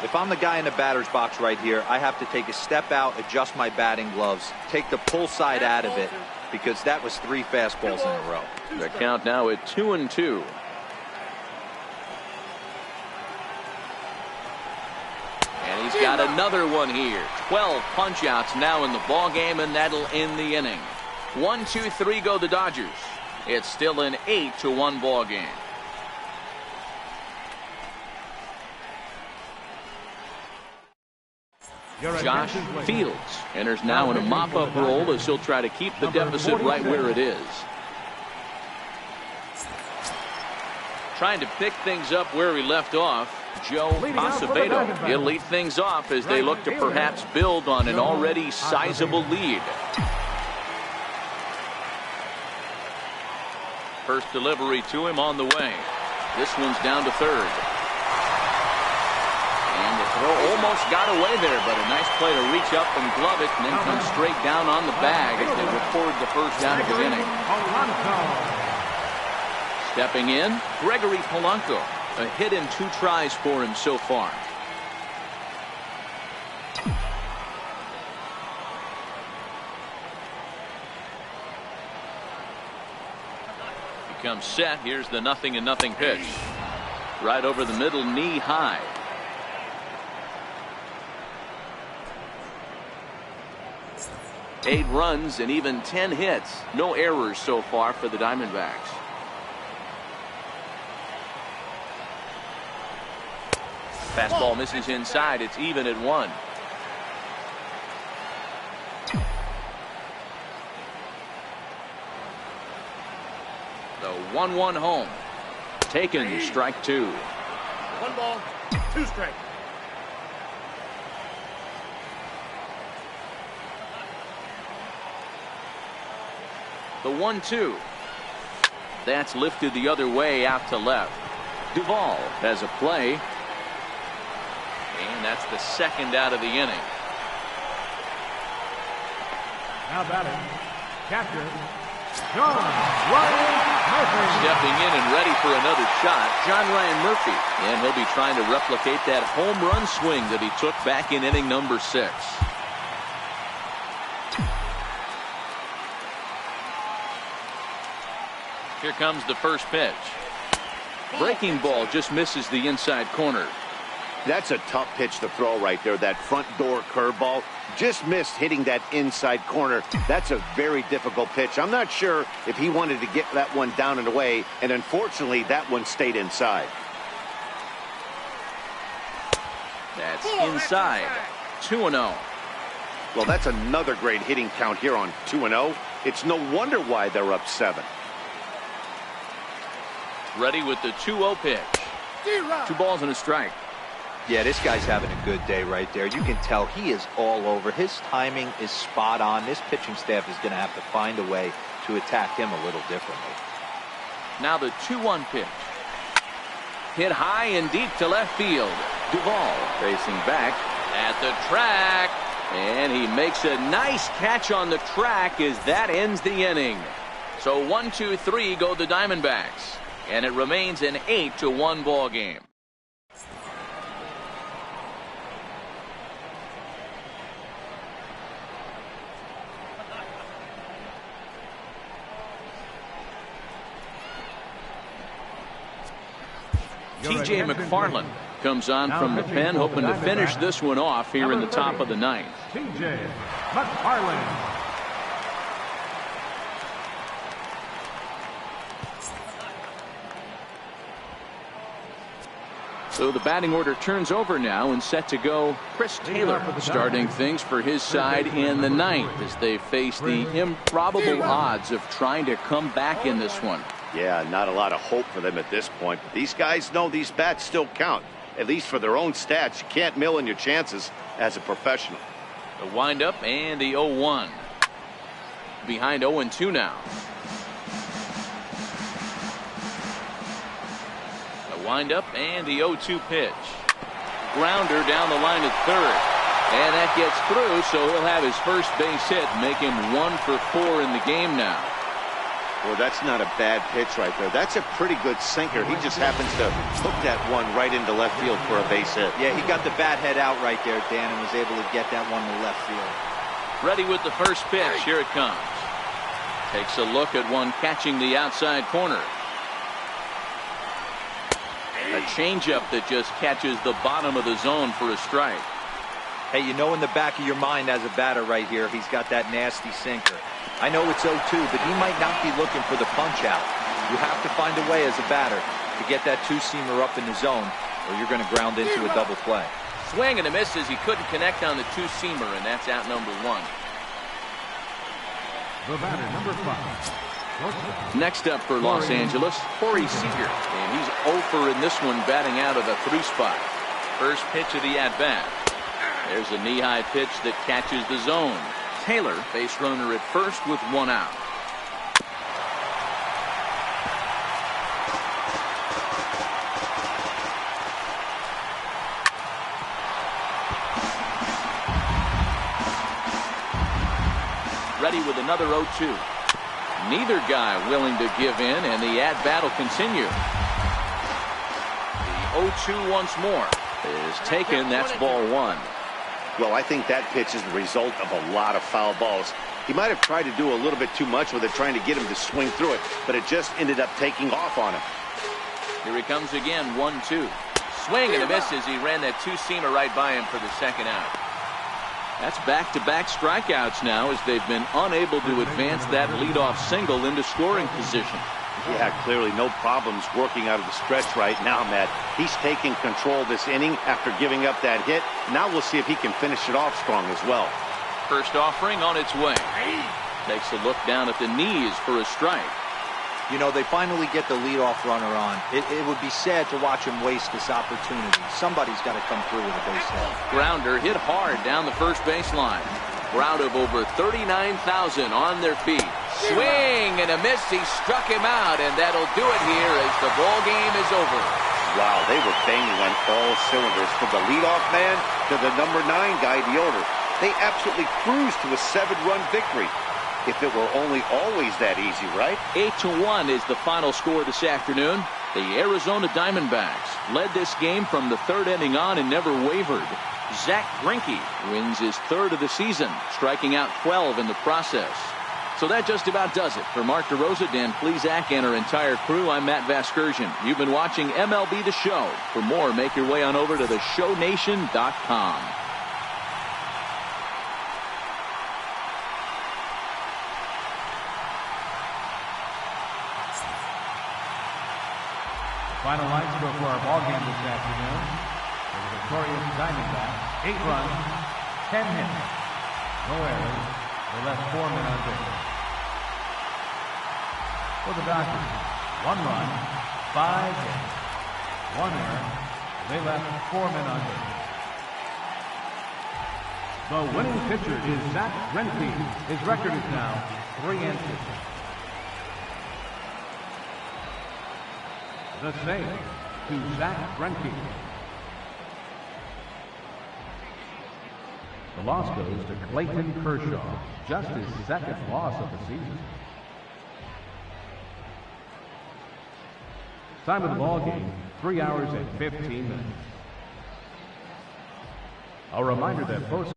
If I'm the guy in the batter's box right here, I have to take a step out, adjust my batting gloves, take the pull side out of it, because that was 3 fastballs in a row. The count now at 2-2. And he's got another one here. 12 punch outs now in the ball game, and that'll end the inning. 1, 2, 3 go the Dodgers. It's still an 8-1 ball game. Josh Fields enters now in a mop-up role as he'll try to keep the deficit right where it is. Trying to pick things up where he left off, Joe Acevedo. He'll lead things off as they look to perhaps build on an already sizable lead. First delivery to him on the way. This one's down to third. And the throw almost got away there, but a nice play to reach up and glove it and then come straight down on the bag as they record the first out of the inning. Stepping in, Gregory Polanco. A hit in 2 tries for him so far. He comes set. Here's the 0-0 pitch. Right over the middle, knee high. Eight runs and even 10 hits. No errors so far for the Diamondbacks. Fastball misses inside. It's even at 1. The 1-1 home. Taken, strike 2. 1 ball, 2 strikes. The 1-2. That's lifted the other way out to left. Duvall has a play. And that's the second out of the inning. Now batting, catcher, John Ryan Stepping in and ready for another shot, John Ryan Murphy. And he'll be trying to replicate that home run swing that he took back in inning number 6. Here comes the first pitch. Breaking ball just misses the inside corner. That's a tough pitch to throw right there. That front door curveball just missed hitting that inside corner. That's a very difficult pitch. I'm not sure if he wanted to get that one down and away, and unfortunately that one stayed inside. That's inside. 2-0. Well, that's another great hitting count here on 2-0. It's no wonder why they're up 7. Ready with the 2-0 pitch. 2 balls and a strike. Yeah, this guy's having a good day right there. You can tell he is all over. His timing is spot on. This pitching staff is going to have to find a way to attack him a little differently. Now the 2-1 pitch. Hit high and deep to left field. Duvall racing back at the track. And he makes a nice catch on the track as that ends the inning. So 1-2-3 go the Diamondbacks. And it remains an 8-1 ball game. TJ McFarland comes on from the pen, hoping to finish this one off here in the top of the 9th. TJ McFarland. So the batting order turns over now and set to go Chris Taylor starting things for his side in the 9th as they face the improbable odds of trying to come back in this one. Yeah, not a lot of hope for them at this point. But these guys know these bats still count, at least for their own stats. You can't mill in your chances as a professional. The windup and the 0-1. Behind 0-2 now. The windup and the 0-2 pitch. Grounder down the line at third. And that gets through, so he'll have his first base hit, make him 1 for 4 in the game now. Well, that's not a bad pitch right there. That's a pretty good sinker. He just happens to hook that one right into left field for a base hit. Yeah, he got the bat head out right there, Dan, and was able to get that one to left field. Ready with the first pitch. Here it comes. Takes a look at one catching the outside corner. A changeup that just catches the bottom of the zone for a strike. Hey, you know in the back of your mind as a batter right here, he's got that nasty sinker. I know it's 0-2, but he might not be looking for the punch out. You have to find a way as a batter to get that 2-seamer up in the zone, or you're going to ground into a double play. Swing and a miss as he couldn't connect on the 2-seamer, and that's out number 1. The batter, number 5. Next up for Los Angeles, Corey Seager, and he's 0 in this one, batting out of the 3 spot. First pitch of the at-bat. There's a knee-high pitch that catches the zone. Taylor, base runner at first with 1 out. Ready with another 0-2. Neither guy willing to give in, and the at-bat will continue. The 0-2 once more is taken. That's ball 1. Well, I think that pitch is the result of a lot of foul balls. He might have tried to do a little bit too much with it, trying to get him to swing through it, but it just ended up taking off on him. Here he comes again, 1-2. Swing and a miss as he ran that 2-seamer right by him for the second out. That's back-to-back strikeouts now as they've been unable to advance that leadoff single into scoring position. Yeah, clearly no problems working out of the stretch right now, Matt. He's taking control this inning after giving up that hit. Now we'll see if he can finish it off strong as well. First offering on its way. Takes a look down at the knees for a strike. You know, they finally get the leadoff runner on. It would be sad to watch him waste this opportunity. Somebody's got to come through with a base hit. Grounder hit hard down the first baseline. Crowd of over 39,000 on their feet. Swing and a miss. He struck him out, and that'll do it here as the ball game is over. Wow, they were banging on all cylinders from the leadoff man to the number 9 guy, the owner. They absolutely cruised to a 7-run victory. if it were only always that easy, right? 8-1 is the final score this afternoon. The Arizona Diamondbacks led this game from the third inning on and never wavered. Zach Greinke wins his third of the season, striking out 12 in the process. So that just about does it. For Mark DeRosa, Dan Plesac, and our entire crew, I'm Matt Vasgersian. You've been watching MLB The Show. For more, make your way on over to theshownation.com. Final line score for our ball game this afternoon. For the victorious Diamondbacks, 8 runs, 10 hits, no errors. They left 4 men on base. For the Dodgers, 1 run, 5 hits, 1 error. They left 4 men on base. The winning pitcher is Zach Greinke. His record is now 3-6. The save to Zach Greinke. The loss goes to Clayton Kershaw, just his second loss of the season. Time of the ball game, 3 hours and 15 minutes. A reminder that post